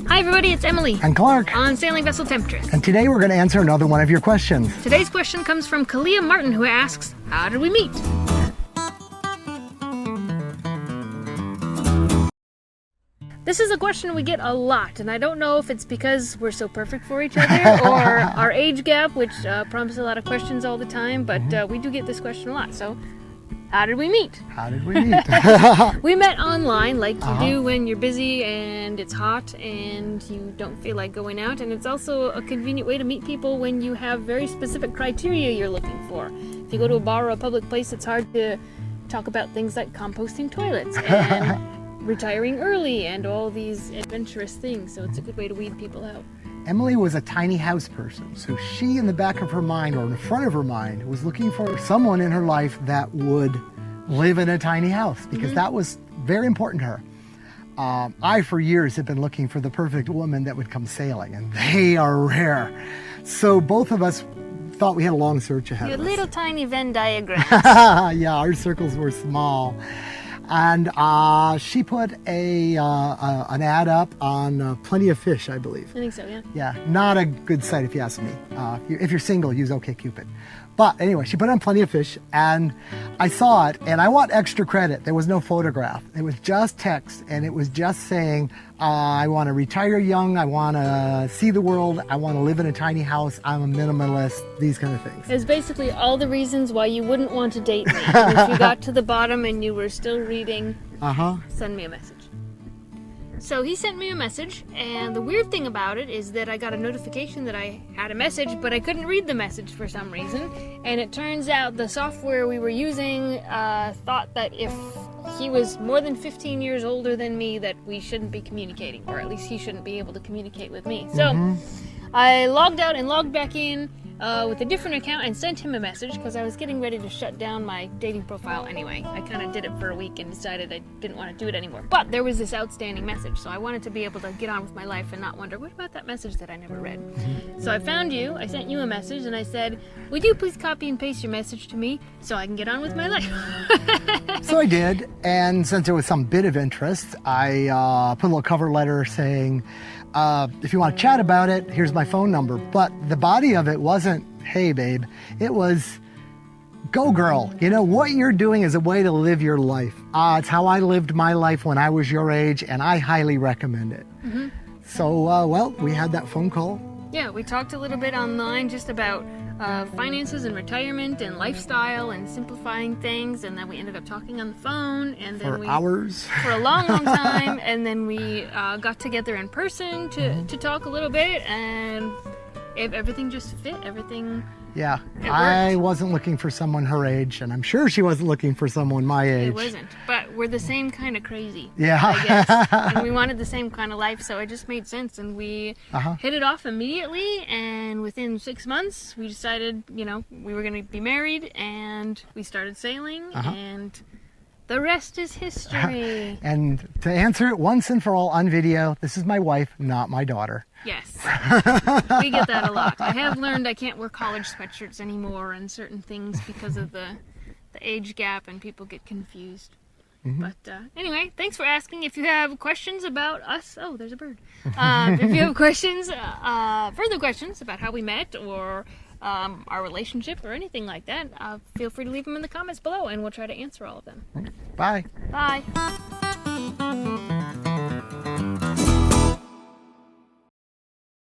Hi everybody, it's Emily And Clark. on Sailing Vessel Temptress. And today we're going to answer another one of your questions. Today's question comes from Kalia Martin, who asks, how did we meet? This is a question we get a lot, and I don't know if it's because we're so perfect for each other or our age gap, which prompts a lot of questions all the time, but we do get this question a lot. So, how did we meet? How did we meet? We met online like you do when you're busy and it's hot and you don't feel like going out, and it's also a convenient way to meet people when you have very specific criteria you're looking for. If you go to a bar or a public place, it's hard to talk about things like composting toilets and retiring early and all these adventurous things, so it's a good way to weed people out. Emily was a tiny house person, so she, in the back of her mind or in the front of her mind, was looking for someone in her life that would live in a tiny house, because that was very important to her. I, for years, have been looking for the perfect woman that would come sailing, and they are rare. So both of us thought we had a long search ahead Your of us. little tiny Venn diagram. Yeah, our circles were small. And she put an ad up on Plenty of Fish, I believe. I think so, yeah. Yeah, not a good site if you ask me. If you're single, use OkCupid. But anyway, she put on Plenty of Fish, and I saw it, and I want extra credit. There was no photograph. It was just text, and it was just saying, I want to retire young, I want to see the world, I want to live in a tiny house, I'm a minimalist, these kind of things. It was basically all the reasons why you wouldn't want to date me. And if you got to the bottom and you were still reading, send me a message. So he sent me a message, and the weird thing about it is that I got a notification that I had a message, but I couldn't read the message for some reason. And it turns out the software we were using thought that if he was more than 15 years older than me, that we shouldn't be communicating, or at least he shouldn't be able to communicate with me. So I logged out and logged back in with a different account and sent him a message because I was getting ready to shut down my dating profile anyway. I kind of did it for a week and decided I didn't want to do it anymore. But there was this outstanding message, so I wanted to be able to get on with my life and not wonder, what about that message that I never read? So I found you, I sent you a message, and I said, would you please copy and paste your message to me so I can get on with my life? So I did, and since there was some bit of interest, I put a little cover letter saying, if you want to chat about it, here's my phone number. But the body of it wasn't, hey babe, it was, go girl. You know, what you're doing is a way to live your life. It's how I lived my life when I was your age, and I highly recommend it. So, well, we had that phone call. Yeah, we talked a little bit online just about finances and retirement and lifestyle and simplifying things, and then we ended up talking on the phone, and then For hours. for a long time, and then we got together in person to talk a little bit, and everything just fit. Everything. Yeah, It I worked. wasn't looking for someone her age, and I'm sure she wasn't looking for someone my age. It wasn't, but we're the same kind of crazy. Yeah. I guess. And we wanted the same kind of life, so it just made sense, and we hit it off immediately, and within 6 months we decided, you know, we were going to be married, and we started sailing, and the rest is history. And to answer it once and for all on video, this is my wife, not my daughter. Yes. We get that a lot. I have learned I can't wear college sweatshirts anymore and certain things because of the age gap, and people get confused. But anyway, thanks for asking. If you have questions about us, oh, there's a bird. If you have questions, further questions about how we met or our relationship or anything like that, feel free to leave them in the comments below, and we'll try to answer all of them. Bye. Bye.